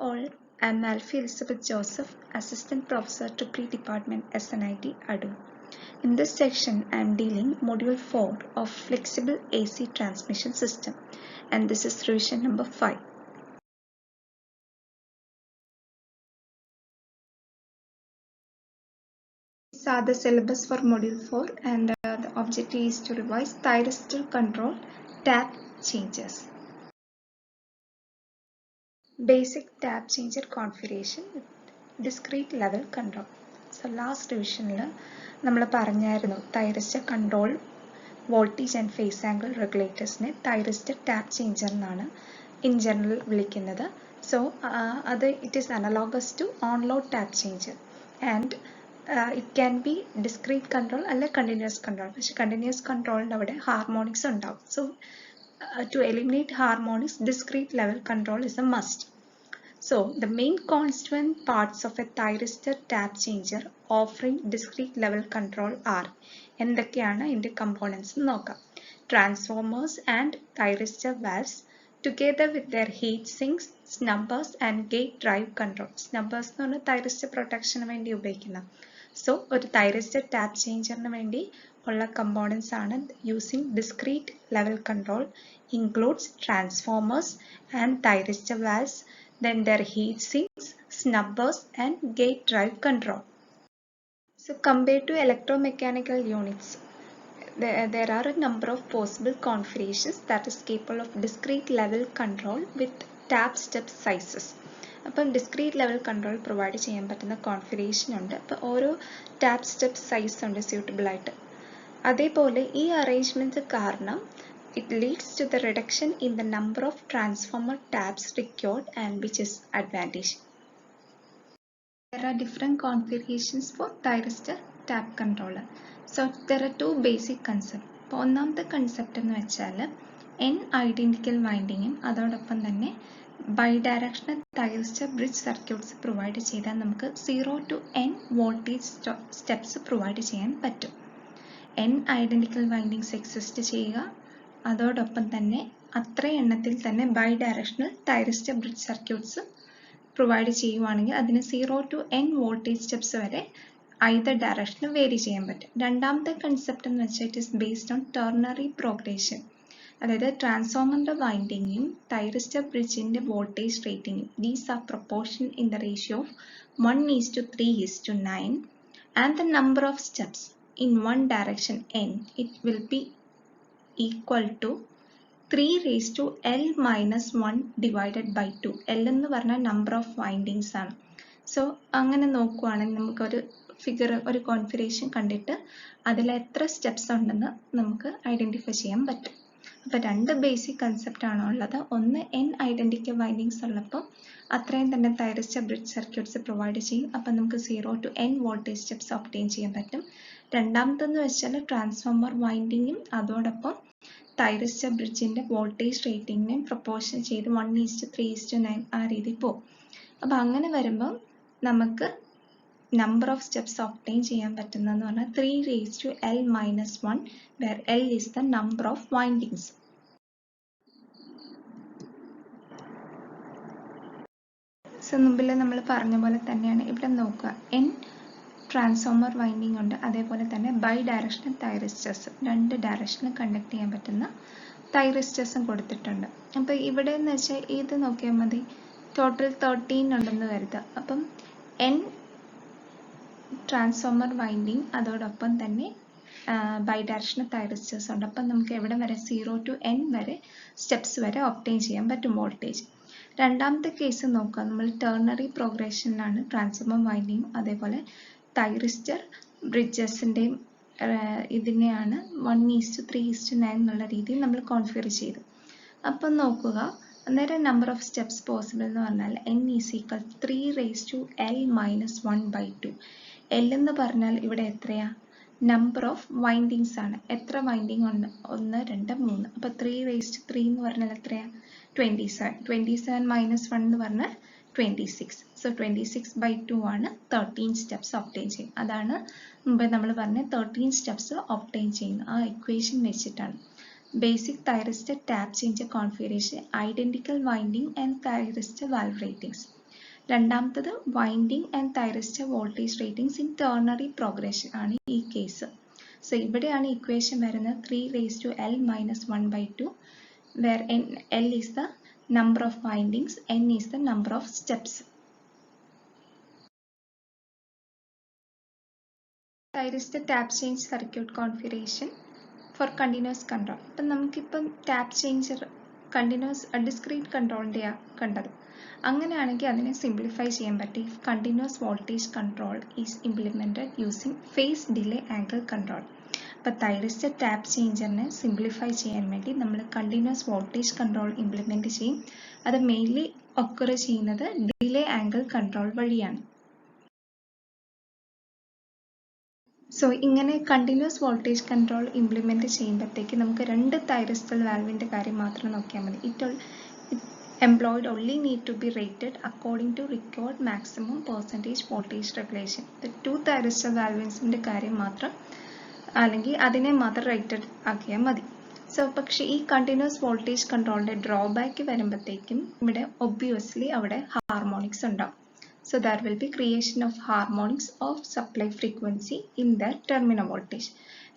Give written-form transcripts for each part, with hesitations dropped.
all, I'm Alfie Elizabeth Joseph, Assistant Professor to Pre-Department SNIT Adu. In this section, I'm dealing Module 4 of Flexible AC Transmission System, and this is revision number 5. These are the syllabus for Module 4, and the objective is to revise thyristor control tap changes. Basic tap changer configuration with discrete level control. So last revision നമ്മൾ പറഞ്ഞായിരുന്നു thyristor control voltage and phase angle regulators നെ thyristor tap changer എന്നാണ് in general വിളിക്കുന്നത്. So it is analogous to on load tap changer and it can be discrete control അല്ല continuous control. പക്ഷെ continuous control അവിടെ harmonics ഉണ്ടാവും. So to eliminate harmonics, discrete level control is a must. So the main constituent parts of a thyristor tap changer offering discrete level control are എന്തൊക്കെയാണ് ഇതിന്റെ components നോക്കാം. Transformers and thyristor valves together with their heat sinks, snubbers and gate drive control. Snubbers എന്ന് പറഞ്ഞാൽ thyristor protection വേണ്ടി ഉപയോഗിക്കുന്ന. So ഒരു thyristor tap changerന് വേണ്ടി ഉള്ള components ആണ് using discrete level control includes transformers and thyristor valves, then their heat sinks, snubbers and gate drive control. So compared to electromechanical units, there are a number of possible configurations that is capable of discrete level control with tap step sizes. അപ്പം discrete level control provide ചെയ്യാൻ പറ്റുന്ന configuration ഉണ്ട്. അപ്പോൾ ഓരോ tap step size ഉണ്ട് suitable ആയിട്ട്. അതേപോലെ ഈ arrangement കാരണം it leads to the reduction in the number of transformer taps required and which is advantage. There are different configurations for thyristor tap controller. So there are two basic concepts. അപ്പോൾ ഒന്നാമത്തെ concept എന്ന് വെച്ചാൽ n identical windingും അതോടൊപ്പം തന്നെ bidirectional thyristor bridge circuits provide ചെയ്താൽ നമുക്ക് 0 to n voltage steps provide ചെയ്യാൻ പറ്റും. n identical windings exist ചെയ്യുക, അതോടൊപ്പം തന്നെ അത്ര എണ്ണത്തിൽ തന്നെ bidirectional thyristor bridge circuits provide ചെയ്യുവാണെങ്കിൽ അതിന് 0 to n voltage steps വരെ either direction vary ചെയ്യാൻ പറ്റും. രണ്ടാമത്തെ കൺസെപ്റ്റ് എന്ന് വെച്ചാൽ it is based on ternary progression. അതായത് ട്രാൻസ്ഫോമറിന്റെ വൈൻഡിങ്ങും thyristor ബ്രിഡ്ജിന്റെ വോൾട്ടേജ് റേറ്റിംഗും these are proportional in the ratio of 1:3:9 and the number of steps in one direction n it will be equal to 3:l-1 divided by 2. L എന്ന് പറഞ്ഞാൽ number of windings ആണ്. So അങ്ങനെ നോക്കുവാണെങ്കിൽ നമുക്കൊരു figure ഒരു configuration കണ്ടിട്ട് അതിൽ എത്ര സ്റ്റെപ്സ് ഉണ്ടെന്ന് നമുക്ക് ഐഡന്റിഫൈ ചെയ്യാൻ പറ്റും. അപ്പോൾ രണ്ട് ബേസിക് കൺസെപ്റ്റ് ആണ് ഉള്ളത്. ഒന്ന് n ഐഡന്റിക്കൽ വൈൻഡിങ്സ് ഉള്ളപ്പോൾ അത്രയും തന്നെ thyristor ബ്രിഡ്ജ് സർക്യൂട്ട്സ് പ്രൊവൈഡ് ചെയ്യും. അപ്പം നമുക്ക് 0 to n voltage steps obtain ചെയ്യാൻ പറ്റും. രണ്ടാമത്തെന്ന് വെച്ചാൽ ട്രാൻസ്ഫോമർ വൈൻഡിങ്ങും അതോടൊപ്പം thyristor ബ്രിഡ്ജിന്റെ വോൾട്ടേജ് റേറ്റിംഗിനെയും പ്രൊപ്പോർഷൻ ചെയ്ത് 1:3:9 ആ രീതിയിൽ പോകും. അപ്പം അങ്ങനെ വരുമ്പോൾ നമുക്ക് number of steps obtain ചെയ്യാൻ പറ്റുന്നതെന്ന് പറഞ്ഞാൽ 3:l-1 where l is the number of windings. So മുമ്പിൽ നമ്മൾ പറഞ്ഞ പോലെ തന്നെയാണ് ഇവിടെ നോക്കുക. n ട്രാൻസ്ഫോമർ വൈൻഡിങ് ഉണ്ട്, അതേപോലെ തന്നെ ബൈഡയറക്ഷണൽ തൈറിസ്റ്റേഴ്സ് രണ്ട് ഡയറക്ഷനിൽ കണ്ടക്ട് ചെയ്യാൻ പറ്റുന്ന തൈറിസ്റ്റേഴ്സും കൊടുത്തിട്ടുണ്ട്. അപ്പോൾ ഇവിടെ എന്ന് വെച്ചാൽ ഇത് നോക്കിയാൽ മതി, ടോട്ടൽ 13 ഉണ്ടെന്ന് കരുതുക. അപ്പം n ട്രാൻസ്ഫോമർ വൈൻഡിങ് അതോടൊപ്പം തന്നെ ബൈഡയറക്ഷണൽ തൈറിസ്റ്റേഴ്സ് ഉണ്ട്. അപ്പം നമുക്ക് എവിടെ വരെ 0 to n വരെ സ്റ്റെപ്സ് വരെ ഒബ്റ്റെയിൻ ചെയ്യാൻ പറ്റും വോൾട്ടേജ്. രണ്ടാമത്തെ കേസ് നോക്കുക, നമ്മൾ ടെർണറി പ്രോഗ്രഷനിലാണ് ട്രാൻസ്ഫോമർ വൈൻഡിങ് അതേപോലെ തൈറിസ്റ്റർ ബ്രിഡ്ജസിൻ്റെയും ഇതിനെയാണ് 1:3:9 എന്നുള്ള രീതിയിൽ നമ്മൾ കോൺഫിഗർ ചെയ്തു. അപ്പം നോക്കുക, അന്നേരം നമ്പർ ഓഫ് സ്റ്റെപ്സ് പോസിബിൾ എന്ന് പറഞ്ഞാൽ n is equal to 3:l-1/2. l എന്ന് പറഞ്ഞാൽ ഇവിടെ എത്രയാ, നമ്പർ ഓഫ് വൈൻഡിങ്സ് ആണ്. എത്ര വൈൻഡിങ് ഉണ്ട്, 1 2 3. അപ്പോൾ 3:3 എന്ന് പറഞ്ഞാൽ എത്രയാ, 27. 27 - 1 എന്ന് പറഞ്ഞാൽ 26. സോ 26/2 ആണ് 13 സ്റ്റെപ്സ് ഒബ്റ്റെയിൻ ചെയ്യും. അതാണ് മുമ്പ് നമ്മൾ പറഞ്ഞ 13 സ്റ്റെപ്സ് ഒബ്റ്റെയിൻ ചെയ്യുന്നു. ആ ഇക്വേഷൻ വെച്ചിട്ടാണ്. Basic thyristor tap changer configuration, identical winding and thyristor valve ratings. രണ്ടാമത്തത് winding and thyristor voltage ratings in ternary progression ആണ് ഈ കേസ്. സോ ഇവിടെയാണ് ഇക്വേഷൻ വരുന്നത് 3 - 1/2, where L is the number of windings, N is the number of steps. Thyristor tap change circuit configuration for continuous control. ഇപ്പം നമുക്കിപ്പം tap changer continuous discrete കൺട്രോളിൻ്റെയാണ് കണ്ടത്. അങ്ങനെയാണെങ്കിൽ അതിനെ സിംപ്ലിഫൈ ചെയ്യാൻ പറ്റും. If continuous voltage control is implemented using phase delay angle control. അപ്പോൾ thyristor tap ചേഞ്ചറിനെ സിംപ്ലിഫൈ ചെയ്യാൻ വേണ്ടി നമ്മൾ കണ്ടിന്യൂസ് വോൾട്ടേജ് കൺട്രോൾ ഇംപ്ലിമെൻറ്റ് ചെയ്യും. അത് മെയിൻലി ഒക്കർ ചെയ്യുന്നത് ഡിലേ ആംഗിൾ കൺട്രോൾ വഴിയാണ്. സോ ഇങ്ങനെ കണ്ടിന്യൂസ് വോൾട്ടേജ് കൺട്രോൾ ഇംപ്ലിമെൻറ്റ് ചെയ്യുമ്പോഴത്തേക്ക് നമുക്ക് 2 തൈറിസ്റ്റർ വാൽവിൻ്റെ കാര്യം മാത്രം നോക്കിയാൽ മതി. It employed only need to be rated according to required maximum percentage voltage regulation. The 2 thyristor valves-ന്റെ കാര്യം മാത്രം അല്ലെങ്കിൽ അതിനെ മാത്രം റേറ്റഡ് ആക്കിയാൽ മതി. സോ പക്ഷേ ഈ കണ്ടിന്യൂസ് വോൾട്ടേജ് കൺട്രോളിൻ്റെ ഡ്രോബാക്ക് വരുമ്പോഴത്തേക്കും ഇവിടെ ഒബ്വിയസ്ലി അവിടെ ഹാർമോണിക്സ് ഉണ്ടാവും. So there will be creation of harmonics of supply frequency in the terminal voltage.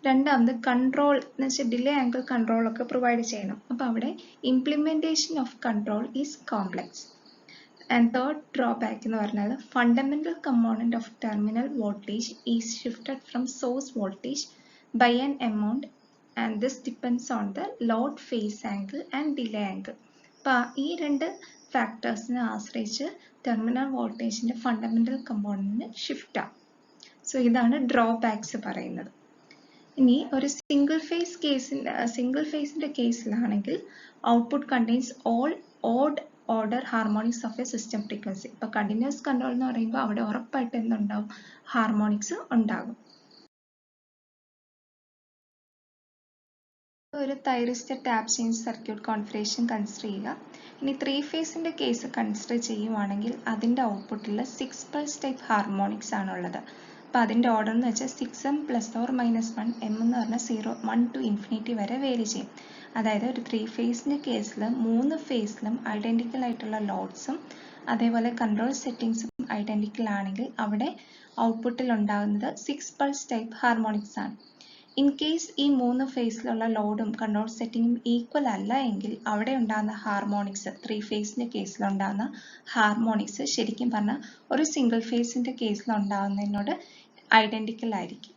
രണ്ടാമത് കൺട്രോൾ എന്ന് വെച്ചാൽ ഡിലേ ആംഗിൾ കൺട്രോൾ ഒക്കെ പ്രൊവൈഡ് ചെയ്യണം. അപ്പോൾ അവിടെ implementation of control is complex. And third drawback എന്ന് പറഞ്ഞാൽ fundamental component of terminal voltage is shifted from source voltage by an amount and this depends on the load phase angle and delay angle. അപ്പോൾ ഈ 2 ഫാക്ടേഴ്സിനെ ആശ്രയിച്ച് terminal വോൾട്ടേജിൻ്റെ fundamental കമ്പോണന്റിന് shift ആവും. So ഇതാണ് ഡ്രോബാക്സ് പറയുന്നത്. ഇനി ഒരു സിംഗിൾ ഫേസിന്റെ കേസിലാണെങ്കിൽ output contains all odd order harmonics of A system frequency. ഇപ്പോൾ കണ്ടിന്യൂസ് കൺട്രോൾ എന്ന് പറയുമ്പോൾ അവിടെ ഉറപ്പായിട്ട് എന്തുണ്ടാവും, ഹാർമോണിക്സ് ഉണ്ടാകും. ഒരു thyristor tap change circuit configuration consider ചെയ്യുക. ഇനി 3 ഫേസിന്റെ കേസ് കൺസിഡർ ചെയ്യുവാണെങ്കിൽ അതിൻ്റെ ഔട്ട്പുട്ടിൽ 6 പൾസ് ടൈപ്പ് ഹാർമോണിക്സ് ആണുള്ളത്. അപ്പോൾ അതിൻ്റെ ഓർഡർ എന്ന് വെച്ചാൽ 6m ± 1 m എന്ന് പറഞ്ഞാൽ 0 1 to ഇൻഫിനിറ്റി വരെ വേരി ചെയ്യും. അതായത് ഒരു 3 ഫേസിന്റെ കേസിൽ 3 ഫേസിലും ഐഡന്റിക്കൽ ആയിട്ടുള്ള ലോഡ്സും അതേപോലെ കൺട്രോൾ സെറ്റിംഗ്സും ഐഡന്റിക്കൽ ആണെങ്കിൽ അവിടെ ഔട്ട്പുട്ടിൽ ഉണ്ടാകുന്നത് 6 പൾസ് ടൈപ്പ് ഹാർമോണിക്സ് ആണ്. ഇൻ കേസ് ഈ 3 ഫേസിലുള്ള ലോഡും കൺട്രോൾ സെറ്റിംഗും ഈക്വൽ അല്ല എങ്കിൽ അവിടെ ഉണ്ടാകുന്ന ഹാർമോണിക്സ് 3 ഫേസിന്റെ കേസിൽ ഉണ്ടാകുന്ന ഹാർമോണിക്സ് ശരിക്കും പറഞ്ഞാൽ ഒരു സിംഗിൾ ഫേസിന്റെ കേസിൽ ഉണ്ടാകുന്നതിനോട് ഐഡന്റിക്കൽ ആയിരിക്കും.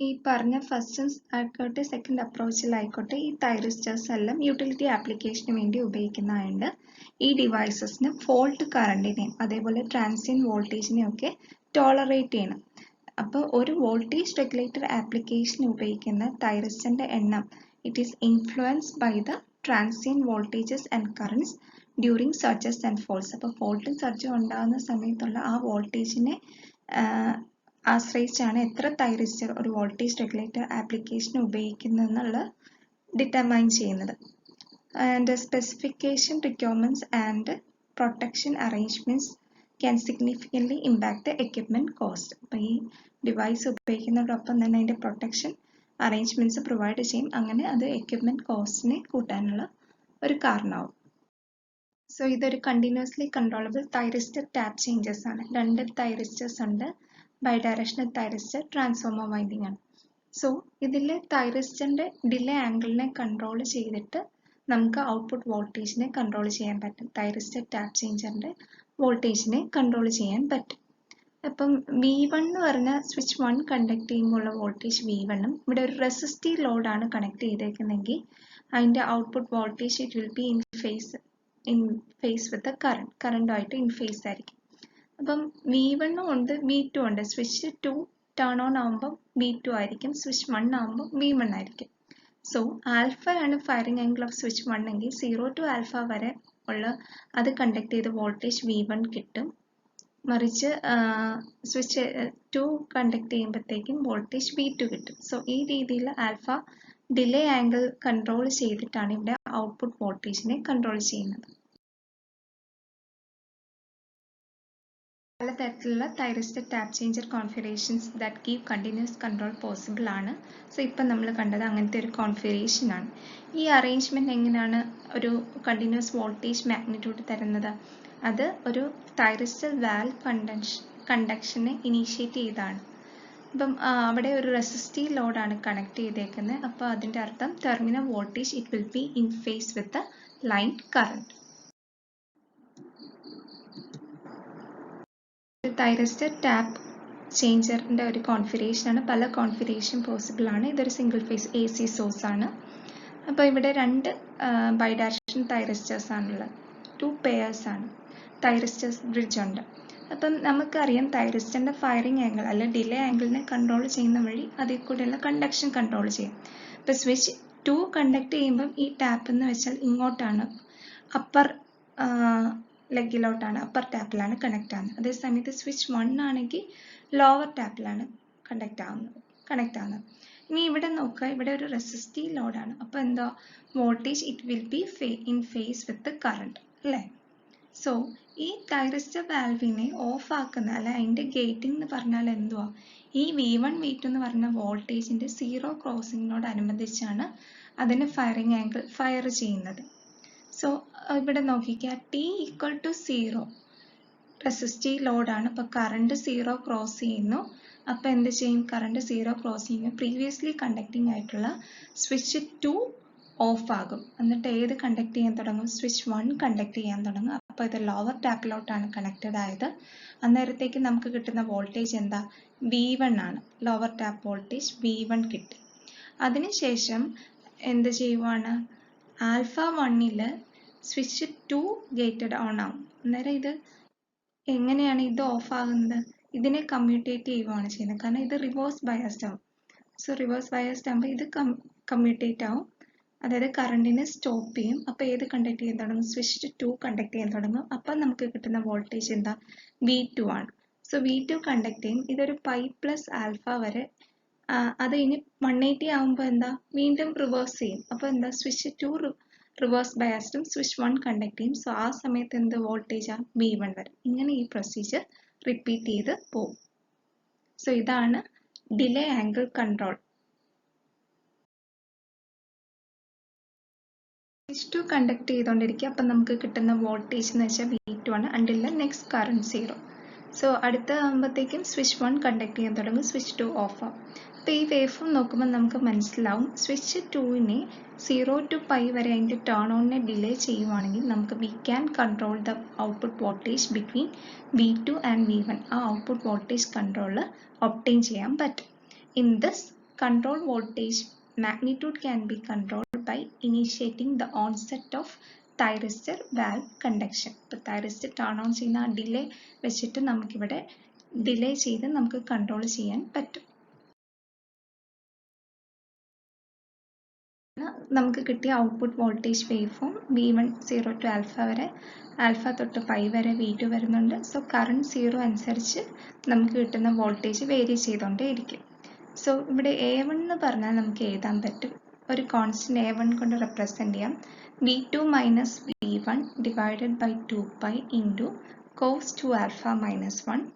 ഈ പറഞ്ഞ ഫസ്റ്റ് ആയിക്കോട്ടെ സെക്കൻഡ് അപ്രോച്ചിലായിക്കോട്ടെ ഈ തൈറിസ്റ്റേഴ്സ് എല്ലാം യൂട്ടിലിറ്റി ആപ്ലിക്കേഷന് വേണ്ടി ഉപയോഗിക്കുന്നതായത് ഈ ഡിവൈസസിന് ഫോൾട്ട് കറണ്ടിനെയും അതേപോലെ ട്രാൻസിയന്റ് വോൾട്ടേജിനെയും ഒക്കെ ടോളറേറ്റ് ചെയ്യണം. അപ്പോൾ ഒരു വോൾട്ടേജ് റെഗുലേറ്റർ ആപ്ലിക്കേഷൻ ഉപയോഗിക്കുന്ന തൈറിസ്റ്ററിന്റെ എണ്ണം it is influenced by the transient voltages and currents during surges and faults. അപ്പോൾ ഫോൾട്ടും സർജും ഉണ്ടാകുന്ന സമയത്തുള്ള ആ വോൾട്ടേജിനെ ആശ്രയിച്ചാണ് എത്ര തൈറിസ്റ്റർ ഒരു വോൾട്ടേജ് റെഗുലേറ്റർ ആപ്ലിക്കേഷൻ ഉപയോഗിക്കുന്നതെന്നുള്ള ഡിറ്റർമൈൻ ചെയ്യുന്നത്. And specification requirements and protection arrangements can significantly impact the equipment cost. അപ്പോൾ ഈ ഡിവൈസ് ഉപയോഗിക്കുന്നതോടൊപ്പം തന്നെ അതിൻ്റെ പ്രൊട്ടക്ഷൻ അറേഞ്ച്മെന്റ്സ് പ്രൊവൈഡ് ചെയ്യും. അങ്ങനെ അത് എക്യുപ്മെന്റ് കോസ്റ്റിനെ കൂട്ടാനുള്ള ഒരു കാരണമാവും. സോ ഇതൊരു continuously controllable thyristor tap changes ആണ്. 2 തൈറിസ്റ്റേഴ്സ് ഉണ്ട്, ബൈഡയറക്ഷണൽ തൈറിസ്റ്റർ, ട്രാൻസ്ഫോമർ വൈൻഡിങ് ആണ്. സോ ഇതിലെ തൈറിസ്റ്ററിന്റെ ഡിലേ ആംഗിളിനെ കൺട്രോൾ ചെയ്തിട്ട് നമുക്ക് ഔട്ട്പുട്ട് വോൾട്ടേജിനെ കൺട്രോൾ ചെയ്യാൻ പറ്റും. തൈറിസ്റ്റർ ടാപ്പ് ചേഞ്ചറിന്റെ വോൾട്ടേജിനെ കൺട്രോൾ ചെയ്യാൻ പറ്റും. അപ്പം V1 എന്ന് പറഞ്ഞാൽ സ്വിച്ച് 1 കണ്ടക്ട് ചെയ്യുമ്പോൾ ഉള്ള വോൾട്ടേജ് V1ഉം ഇവിടെ ഒരു റെസിസ്റ്റീവ് ലോഡാണ് കണക്ട് ചെയ്തേക്കുന്നതെങ്കിൽ അതിൻ്റെ output voltage it will be in phase with the കറണ്ടുമായിട്ട് ഇൻ ഫേസ് ആയിരിക്കും. അപ്പം V1 ഉണ്ട് V2 ഉണ്ട്. സ്വിച്ച് 2 ടേൺ ഓൺ ആകുമ്പോൾ V2 ആയിരിക്കും, സ്വിച്ച് 1 ആകുമ്പോൾ V1 ആയിരിക്കും. സോ ആൽഫ ആണ് ഫയറിംഗ് ആംഗിൾ ഓഫ് സ്വിച്ച് 1 എങ്കിൽ 0 to ആൽഫ വരെ ഉള്ള അത് കണ്ടക്ട് ചെയ്ത വോൾട്ടേജ് V1 കിട്ടും. മറിച്ച് സ്വിച്ച് 2 കണ്ടക്ട് ചെയ്യുമ്പോഴത്തേക്കും വോൾട്ടേജ് V2 കിട്ടും. സോ ഈ രീതിയിൽ ആൽഫ ഡിലേ ആംഗിൾ കൺട്രോൾ ചെയ്തിട്ടാണ് ഇവിടെ ഔട്ട്പുട്ട് വോൾട്ടേജിനെ കൺട്രോൾ ചെയ്യുന്നത്. പലതരത്തിലുള്ള thyristor tap changer configurations that give continuous control possible ആണ്. സോ ഇപ്പം നമ്മൾ കണ്ടത് അങ്ങനത്തെ ഒരു കോൺഫിഗറേഷൻ ആണ്. ഈ അറേഞ്ച്മെന്റ് എങ്ങനെയാണ് ഒരു കണ്ടിന്യൂസ് വോൾട്ടേജ് മാഗ്നിറ്റ്യൂഡ് തരുന്നത്? അത് ഒരു തൈറിസ്റ്റർ വാൽവ് കണ്ടക്ഷനെ ഇനീഷ്യേറ്റ് ചെയ്താണ്. അപ്പം അവിടെ ഒരു റെസിസ്റ്റീവ് ലോഡാണ് കണക്ട് ചെയ്തേക്കുന്നത്. അപ്പോൾ അതിൻ്റെ അർത്ഥം terminal voltage it will be in phase with the line current. Thyristor tap ചേഞ്ചറിൻ്റെ ഒരു കോൺഫിഗറേഷനാണ്. പല കോൺഫിഗറേഷൻ പോസിബിൾ ആണ്. ഇതൊരു സിംഗിൾ ഫേസ് AC സോഴ്സ് ആണ്. അപ്പോൾ ഇവിടെ രണ്ട് ബൈഡയറക്ഷൻ തൈറിസ്റ്റേഴ്സ് ആണുള്ളത്. 2 pairs ആണ്. തൈറിസ്റ്റേഴ്സ് ബ്രിഡ്ജ് ഉണ്ട്. അപ്പം നമുക്കറിയാം തൈറിസ്റ്ററിൻ്റെ ഫയറിംഗ് ആംഗിൾ അല്ലെ ഡിലേ ആംഗിളിനെ കൺട്രോൾ ചെയ്യുന്ന വഴി അതിൽ കൂടെയുള്ള കണ്ടക്ഷൻ കൺട്രോൾ ചെയ്യും. ഇപ്പോൾ സ്വിച്ച് 2 കണ്ടക്ട് ചെയ്യുമ്പം ഈ ടാപ്പ് എന്ന് വെച്ചാൽ ഇങ്ങോട്ടാണ്, അപ്പർ ലെഗിലോട്ടാണ്, അപ്പർ ടാപ്പിലാണ് കണക്ട് ആവുന്നത്. അതേസമയത്ത് സ്വിച്ച് 1 ആണെങ്കിൽ ലോവർ ടാപ്പിലാണ് കണക്ട് ആവുന്നത്. ഇനി ഇവിടെ നോക്കുക, ഇവിടെ ഒരു റെസിസ്റ്റീവ് ലോഡാണ്. അപ്പോൾ എന്താ voltage it will be in phase with current അല്ലേ. സോ ഈ തൈറിസ്റ്റർ വാൽവിനെ ഓഫ് ആക്കുന്ന അല്ലെ അതിൻ്റെ ഗേറ്റിംഗ് എന്ന് പറഞ്ഞാൽ എന്തുവാ, ഈ V1 V2 എന്ന് പറഞ്ഞ വോൾട്ടേജിൻ്റെ 0 ക്രോസിങ്ങിനോടനുബന്ധിച്ചാണ് അതിന് ഫയറിംഗ് ആംഗിൾ ഫയർ ചെയ്യുന്നത്. സോ ഇവിടെ നോക്കിക്കുക, T ഈക്വൽ ടു 0 റെസിസ്റ്റീവ് ലോഡാണ്. അപ്പോൾ കറണ്ട് 0 ക്രോസ് ചെയ്യുന്നു. അപ്പോൾ എന്ത് ചെയ്യും, കറണ്ട് 0 ക്രോസ് ചെയ്യുമ്പോൾ പ്രീവിയസ്ലി കണ്ടക്ടിങ് ആയിട്ടുള്ള സ്വിച്ച് 2 ഓഫ് ആകും. എന്നിട്ട് ഏത് കണ്ടക്ട് ചെയ്യാൻ തുടങ്ങും, സ്വിച്ച് 1 കണ്ടക്ട് ചെയ്യാൻ തുടങ്ങും. അപ്പോൾ ഇത് ലോവർ ടാപ്പിലോട്ടാണ് കണക്റ്റഡ് ആയത്. അന്നേരത്തേക്ക് നമുക്ക് കിട്ടുന്ന വോൾട്ടേജ് എന്താ, V1 ആണ്. ലോവർ ടാപ്പ് വോൾട്ടേജ് V1 കിട്ടി. അതിനുശേഷം എന്ത് ചെയ്യുവാണ്, ആൽഫ 1ൽ സ്വിച്ച് 2 ഗേറ്റഡ് ഓൺ ആവും. അന്നേരം ഇത് എങ്ങനെയാണ് ഇത് ഓഫ് ആകുന്നത്, ഇതിനെ കമ്മ്യൂട്ടേറ്റ് ചെയ്യുകയാണ് ചെയ്യുന്നത്. കാരണം ഇത് റിവേഴ്സ് ബയസ്ഡ് ആവും. സോ റിവേഴ്സ് ബയസ്ഡ് ആകുമ്പോൾ ഇത് കമ്മ്യൂട്ടേറ്റ് ആവും, അതായത് കറണ്ടിനെ സ്റ്റോപ്പ് ചെയ്യും. അപ്പോൾ ഏത് കണ്ടക്ട് ചെയ്യാൻ തുടങ്ങും, സ്വിച്ച് 2 കണ്ടക്ട് ചെയ്യാൻ തുടങ്ങും. അപ്പം നമുക്ക് കിട്ടുന്ന വോൾട്ടേജ് എന്താ, V2 ആണ്. സോ V2 കണ്ടക്ട് ചെയ്യും. ഇതൊരു പൈ പ്ലസ് ആൽഫ വരെ. അത് ഇനി 180 ആകുമ്പോൾ എന്താ, വീണ്ടും റിവേഴ്സ് ചെയ്യും. അപ്പോൾ എന്താ, സ്വിച്ച് 2 റിവേഴ്സ് ബയസ്ഡും സ്വിച്ച് 1 കണ്ടക്ട് ചെയ്യും. സോ ആ സമയത്ത് എന്ത് വോൾട്ടേജാ, V1 വരും. ഇങ്ങനെ ഈ പ്രൊസീജിയർ റിപ്പീറ്റ് ചെയ്ത് പോകും. സോ ഇതാണ് delay angle control. Switch 2 conduct ചെയ്തുകൊണ്ടിരിക്കുക. അപ്പം നമുക്ക് കിട്ടുന്ന വോൾട്ടേജ് എന്ന് വെച്ചാൽ V2 ആണ് അണ്ടിൽ നെക്സ്റ്റ് കറണ്ട് 0. സോ അടുത്ത ആകുമ്പോഴത്തേക്കും സ്വിച്ച് 1 കണ്ടക്ട് ചെയ്യാൻ തുടങ്ങും, സ്വിച്ച് 2 ഓഫ് ആവും. അപ്പോൾ ഈ വേവ് ഫോം നോക്കുമ്പോൾ നമുക്ക് മനസ്സിലാവും, സ്വിച്ച് 2നെ 0 to പൈ വരെ അതിൻ്റെ ടേൺ ഓണിനെ ഡിലേ ചെയ്യുവാണെങ്കിൽ നമുക്ക് we can control the output voltage between V2 and V1. ആ ഔട്ട്പുട്ട് വോൾട്ടേജ് കൺട്രോൾ ഒബ്റ്റെയിൻ ചെയ്യാൻ പറ്റും. In this control voltage magnitude can be controlled by initiating the onset of thyristor valve conduction. ഇപ്പോൾ thyristor turn on ചെയ്യുന്ന ആ delay വെച്ചിട്ട് നമുക്കിവിടെ delay ചെയ്ത് നമുക്ക് കൺട്രോൾ ചെയ്യാൻ പറ്റും. നമുക്ക് കിട്ടിയ output voltage wave form V1 0 to alpha വരെ, ആൽഫ തൊട്ട് പൈ വരെ V2 വരുന്നുണ്ട്. സോ കറണ്ട് 0 അനുസരിച്ച് നമുക്ക് കിട്ടുന്ന വോൾട്ടേജ് വേരി ചെയ്തുകൊണ്ടേയിരിക്കും. സോ ഇവിടെ A1 എന്ന് പറഞ്ഞാൽ നമുക്ക് എഴുതാൻ പറ്റും, ഒരു കോൺസ്റ്റന്റ് A1 കൊണ്ട് റെപ്രസെൻറ്റ് ചെയ്യാം. V2 minus V1 divided by 2π into cos 2 alpha minus 1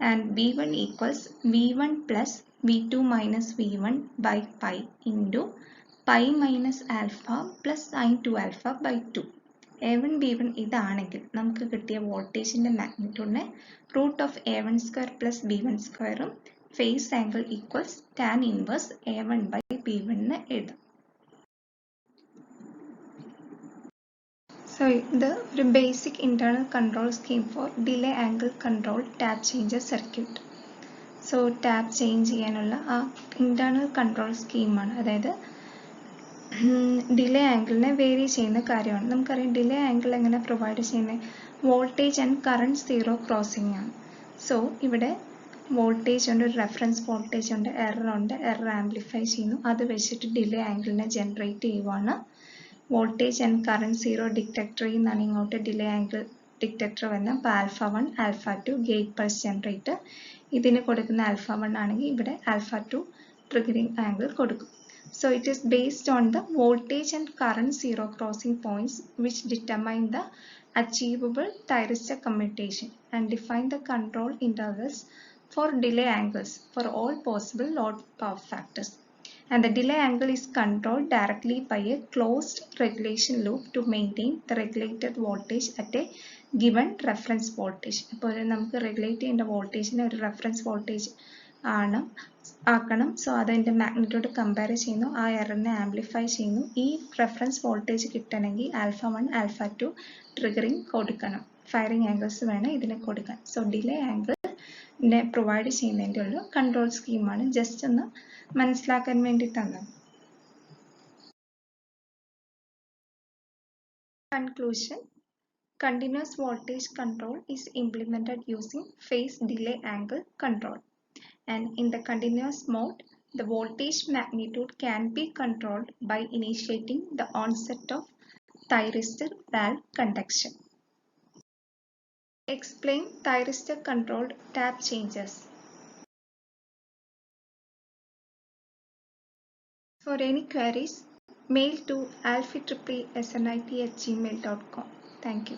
and V1 equals V1 plus V2 minus V1 by pi into pi minus alpha plus sine 2 alpha by 2. A1 B1 ഇതാണെങ്കിൽ നമുക്ക് കിട്ടിയ വോൾട്ടേജിൻ്റെ മാഗ്നിറ്റ്യൂഡിനെ root of A1 square plus B1 സ്ക്വയറും phase angle equals tan inverse A1 by B1 എന്ന് എഴുതാം. So ഇത് ഒരു basic internal control scheme for delay angle control tap changer circuit. So tap change ചെയ്യാനുള്ള ആ ഇന്റേണൽ കൺട്രോൾ സ്കീമാണ്, അതായത് delay ആംഗിളിനെ vary ചെയ്യുന്ന കാര്യമാണ്. നമുക്കറിയാം ഡിലേ ആംഗിൾ എങ്ങനെ പ്രൊവൈഡ് ചെയ്യുന്നത്, വോൾട്ടേജ് ആൻഡ് കറണ്ട് 0 ക്രോസിംഗ് ആണ്. സോ ഇവിടെ വോൾട്ടേജ് ഉണ്ട്, ഒരു റെഫറൻസ് വോൾട്ടേജ് ഉണ്ട്, എറർ ഉണ്ട്, എറർ ആംപ്ലിഫൈ ചെയ്യുന്നു. അത് വെച്ചിട്ട് ഡിലേ ആംഗിളിനെ ജനറേറ്റ് ചെയ്യുവാണ്. വോൾട്ടേജ് ആൻഡ് കറണ്ട് 0 ഡിറ്റക്ടറിൽ നിന്നാണ് ഇങ്ങോട്ട് ഡിലേ ആംഗിൾ ഡിറ്റക്ടർ വന്ന. അപ്പോൾ alpha 1 alpha 2 gate pulse generator, ഇതിന് കൊടുക്കുന്ന ആൽഫ 1 ആണെങ്കിൽ ഇവിടെ ആൽഫ 2 ട്രിഗറിംഗ് ആംഗിൾ കൊടുക്കും. So it is based on the voltage and current 0 crossing points which determine the achievable thyristor commutation and define the control intervals for delay angles for all possible load power factors. And the delay angle is controlled directly by a closed regulation loop to maintain the regulated voltage at a given reference voltage. അപ്പോൾ നമുക്ക് regulate ചെയ്യേണ്ട വോൾട്ടേജിന് ഒരു reference voltage ആക്കണം. So അതിൻ്റെ magnitude compare ചെയ്യുന്നു, ആ എററിനെ amplify ചെയ്യുന്നു. ഈ റെഫറൻസ് വോൾട്ടേജ് കിട്ടണമെങ്കിൽ ആൽഫ 1 ആൽഫ 2 ട്രിഗറിങ് കൊടുക്കണം, ഫയറിംഗ് ആംഗിൾസ് വേണം ഇതിനെ കൊടുക്കാൻ. സോ ഡിലേ ആംഗിളിനെ പ്രൊവൈഡ് ചെയ്യുന്നതിൻ്റെ ഒരു കൺട്രോൾ സ്കീമാണ്, ജസ്റ്റ് ഒന്ന് മനസ്സിലാക്കാൻ വേണ്ടിയിട്ടാണ്. Conclusion. Continuous voltage control is implemented using phase delay angle control. And in the continuous mode, the voltage magnitude can be controlled by initiating the onset of thyristor valve conduction. Explain thyristor controlled tap changes. For any queries, mail to alfie@gmail.com. Thank you.